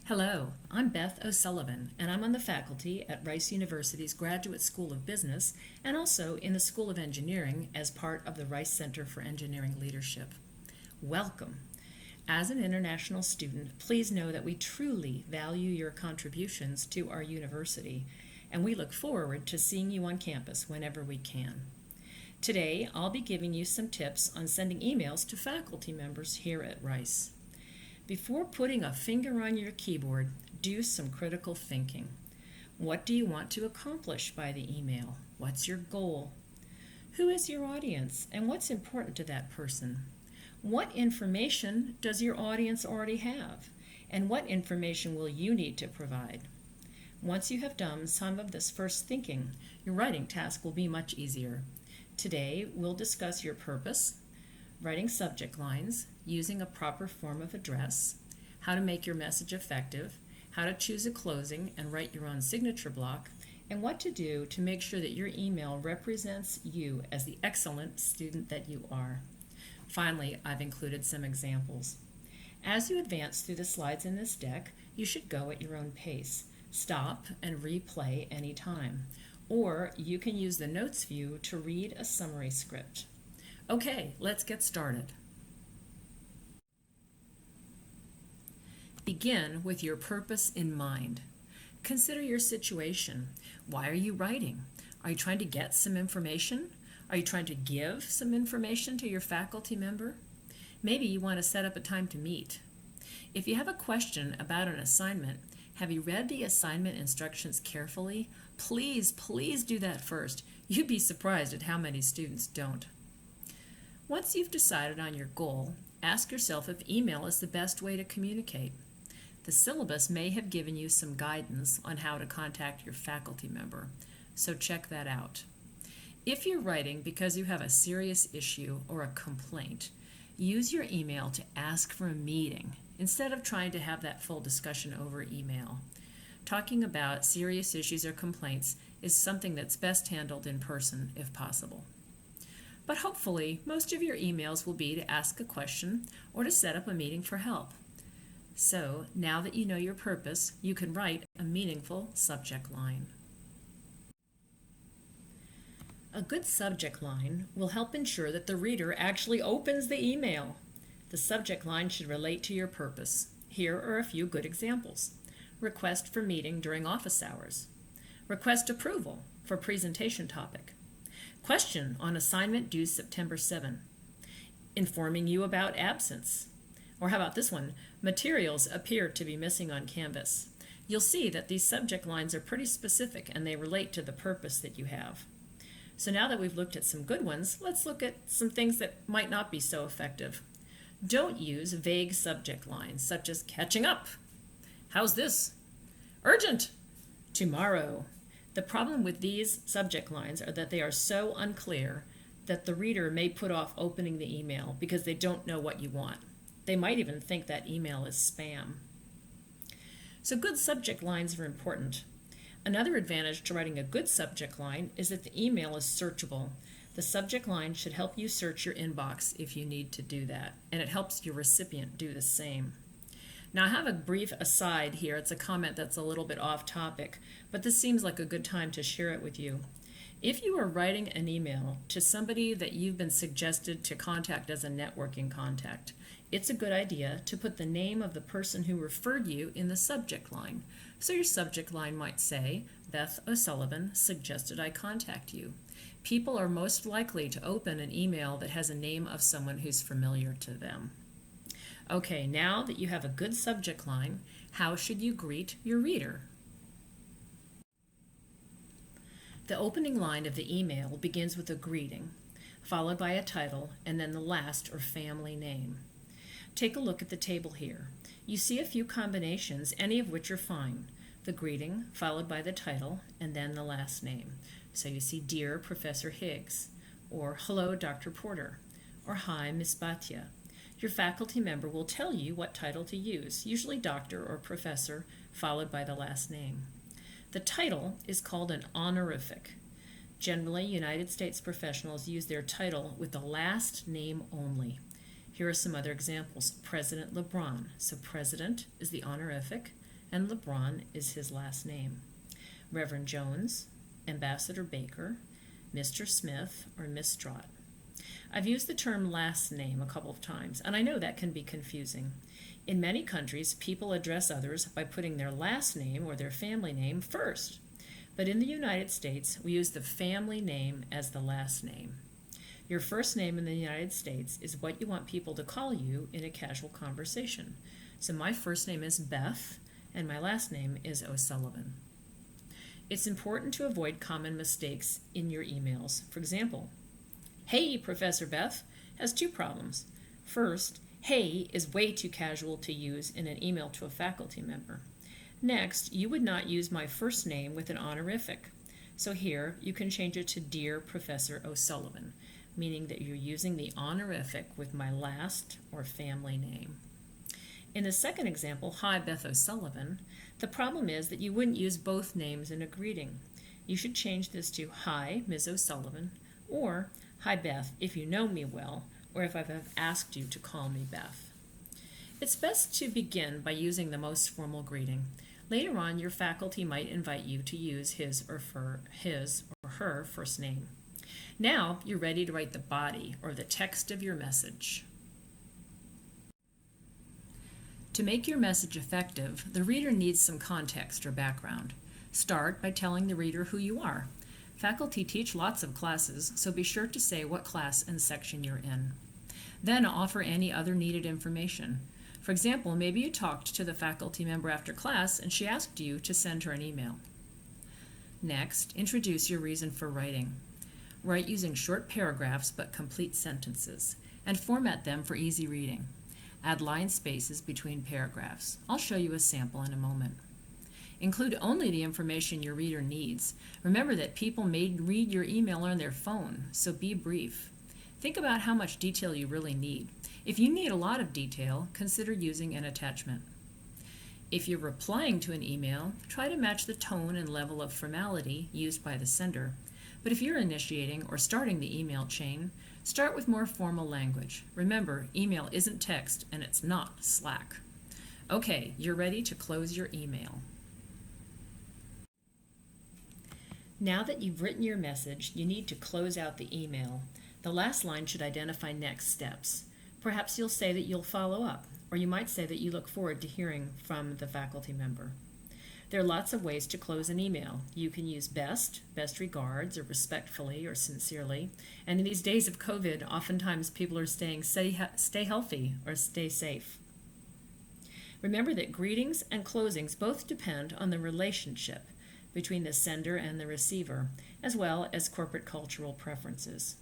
Hello, I'm Beth O'Sullivan, and I'm on the faculty at Rice University's Graduate School of Business and also in the School of Engineering as part of the Rice Center for Engineering Leadership. Welcome. As an international student, please know that we truly value your contributions to our university, and we look forward to seeing you on campus whenever we can. Today, I'll be giving you some tips on sending emails to faculty members here at Rice. Before putting a finger on your keyboard, do some critical thinking. What do you want to accomplish by the email? What's your goal? Who is your audience, and what's important to that person? What information does your audience already have? And what information will you need to provide? Once you have done some of this first thinking, your writing task will be much easier. Today, we'll discuss your purpose, writing subject lines, using a proper form of address, how to make your message effective, how to choose a closing and write your own signature block, and what to do to make sure that your email represents you as the excellent student that you are. Finally, I've included some examples. As you advance through the slides in this deck, you should go at your own pace. Stop and replay anytime. Or you can use the notes view to read a summary script. Okay, let's get started. Begin with your purpose in mind. Consider your situation. Why are you writing? Are you trying to get some information? Are you trying to give some information to your faculty member? Maybe you want to set up a time to meet. If you have a question about an assignment, have you read the assignment instructions carefully? Please do that first. You'd be surprised at how many students don't. Once you've decided on your goal, ask yourself if email is the best way to communicate. The syllabus may have given you some guidance on how to contact your faculty member, so check that out. If you're writing because you have a serious issue or a complaint, use your email to ask for a meeting instead of trying to have that full discussion over email. Talking about serious issues or complaints is something that's best handled in person if possible. But hopefully, most of your emails will be to ask a question or to set up a meeting for help. So, now that you know your purpose, you can write a meaningful subject line. A good subject line will help ensure that the reader actually opens the email. The subject line should relate to your purpose. Here are a few good examples. Request for meeting during office hours. Request approval for presentation topic. Question on assignment due September 7. Informing you about absence. Or how about this one? Materials appear to be missing on Canvas. You'll see that these subject lines are pretty specific and they relate to the purpose that you have. So now that we've looked at some good ones, let's look at some things that might not be so effective. Don't use vague subject lines such as catching up. How's this? Urgent. Tomorrow. The problem with these subject lines are that they are so unclear that the reader may put off opening the email because they don't know what you want. They might even think that email is spam. So good subject lines are important. Another advantage to writing a good subject line is that the email is searchable. The subject line should help you search your inbox if you need to do that, and it helps your recipient do the same. Now I have a brief aside here. It's a comment that's a little bit off topic, but this seems like a good time to share it with you. If you are writing an email to somebody that you've been suggested to contact as a networking contact, it's a good idea to put the name of the person who referred you in the subject line. So your subject line might say, Beth O'Sullivan suggested I contact you. People are most likely to open an email that has a name of someone who's familiar to them. Okay, now that you have a good subject line, how should you greet your reader? The opening line of the email begins with a greeting, followed by a title, and then the last or family name. Take a look at the table here. You see a few combinations, any of which are fine. The greeting, followed by the title, and then the last name. So you see, Dear Professor Higgs, or Hello, Dr. Porter, or Hi, Miss Bhatia. Your faculty member will tell you what title to use, usually doctor or professor, followed by the last name. The title is called an honorific. Generally, United States professionals use their title with the last name only. Here are some other examples. President LeBron. So president is the honorific. and LeBron is his last name. Reverend Jones, Ambassador Baker, Mr. Smith, or Miss Strott. I've used the term last name a couple of times, and I know that can be confusing. In many countries, people address others by putting their last name or their family name first. But in the United States, we use the family name as the last name. Your first name in the United States is what you want people to call you in a casual conversation. So my first name is Beth, and my last name is O'Sullivan. It's important to avoid common mistakes in your emails. For example, "Hey, Professor Beth," has two problems. First, "hey" is way too casual to use in an email to a faculty member. Next, you would not use my first name with an honorific. So here, you can change it to "Dear Professor O'Sullivan," meaning that you're using the honorific with my last or family name. In the second example, "Hi, Beth O'Sullivan," the problem is that you wouldn't use both names in a greeting. You should change this to "Hi, Ms. O'Sullivan," or "Hi, Beth," if you know me well, or if I've asked you to call me Beth. It's best to begin by using the most formal greeting. Later on, your faculty might invite you to use his or her first name. Now, you're ready to write the body or the text of your message. To make your message effective, the reader needs some context or background. Start by telling the reader who you are. Faculty teach lots of classes, so be sure to say what class and section you're in. Then offer any other needed information. For example, maybe you talked to the faculty member after class and she asked you to send her an email. Next, introduce your reason for writing. Write using short paragraphs but complete sentences, and format them for easy reading. Add line spaces between paragraphs. I'll show you a sample in a moment. Include only the information your reader needs. Remember that people may read your email on their phone, so be brief. Think about how much detail you really need. If you need a lot of detail, consider using an attachment. If you're replying to an email, try to match the tone and level of formality used by the sender. But if you're initiating or starting the email chain, start with more formal language. Remember, email isn't text and it's not Slack. Okay, you're ready to close your email. Now that you've written your message, you need to close out the email. The last line should identify next steps. Perhaps you'll say that you'll follow up, or you might say that you look forward to hearing from the faculty member. There are lots of ways to close an email. You can use best regards, or respectfully, or sincerely. And in these days of COVID, oftentimes people are saying stay healthy or stay safe. Remember that greetings and closings both depend on the relationship between the sender and the receiver, as well as corporate cultural preferences.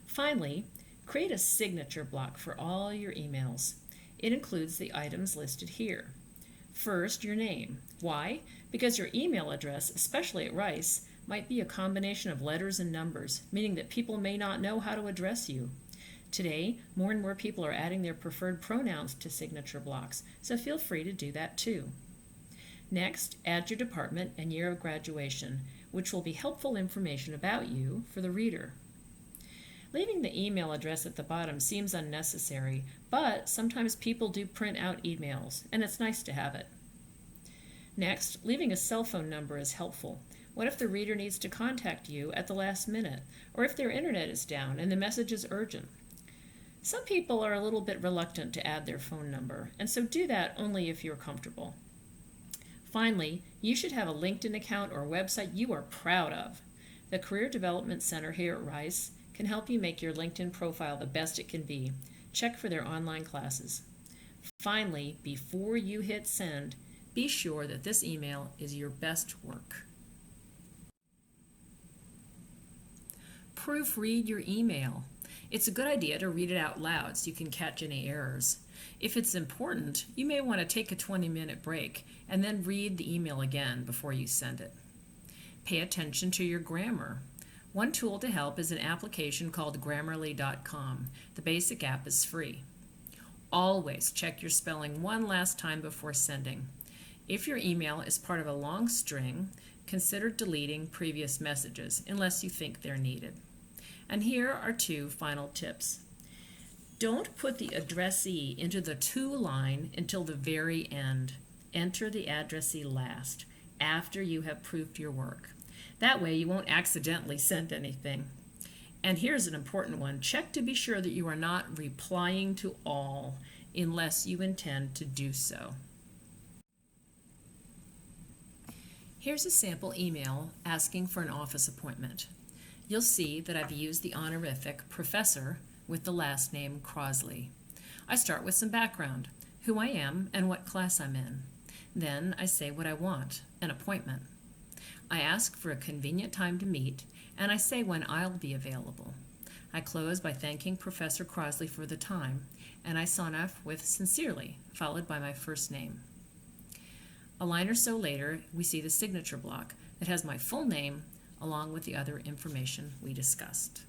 Finally, create a signature block for all your emails. It includes the items listed here. First, your name. Why? Because your email address, especially at Rice, might be a combination of letters and numbers, meaning that people may not know how to address you. Today, more and more people are adding their preferred pronouns to signature blocks, so feel free to do that too. Next, add your department and year of graduation, which will be helpful information about you for the reader. Leaving the email address at the bottom seems unnecessary, but sometimes people do print out emails, and it's nice to have it. Next, leaving a cell phone number is helpful. What if the reader needs to contact you at the last minute, or if their internet is down and the message is urgent? Some people are a little bit reluctant to add their phone number, and so do that only if you're comfortable. Finally, you should have a LinkedIn account or website you are proud of. The Career Development Center here at Rice can help you make your LinkedIn profile the best it can be. Check for their online classes. Finally, before you hit send, be sure that this email is your best work. Proofread your email. It's a good idea to read it out loud so you can catch any errors. If it's important, you may want to take a 20-minute break and then read the email again before you send it. Pay attention to your grammar. One tool to help is an application called Grammarly.com. The basic app is free. Always check your spelling one last time before sending. If your email is part of a long string, consider deleting previous messages unless you think they're needed. And here are 2 final tips. Don't put the addressee into the to line until the very end. Enter the addressee last, after you have proofed your work. That way you won't accidentally send anything. And here's an important one. Check to be sure that you are not replying to all unless you intend to do so. Here's a sample email asking for an office appointment. You'll see that I've used the honorific professor with the last name Crosley. I start with some background, who I am and what class I'm in. Then I say what I want, an appointment. I ask for a convenient time to meet, and I say when I'll be available. I close by thanking Professor Crosley for the time, and I sign off with sincerely, followed by my first name. A line or so later, we see the signature block that has my full name along with the other information we discussed.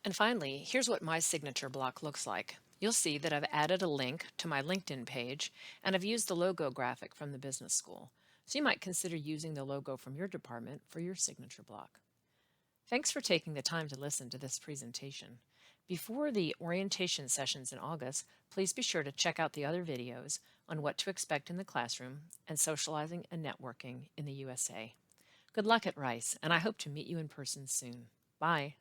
And finally, here's what my signature block looks like. You'll see that I've added a link to my LinkedIn page, and I've used the logo graphic from the business school. So you might consider using the logo from your department for your signature block. Thanks for taking the time to listen to this presentation. Before the orientation sessions in August, please be sure to check out the other videos on what to expect in the classroom and socializing and networking in the USA. Good luck at Rice, and I hope to meet you in person soon. Bye.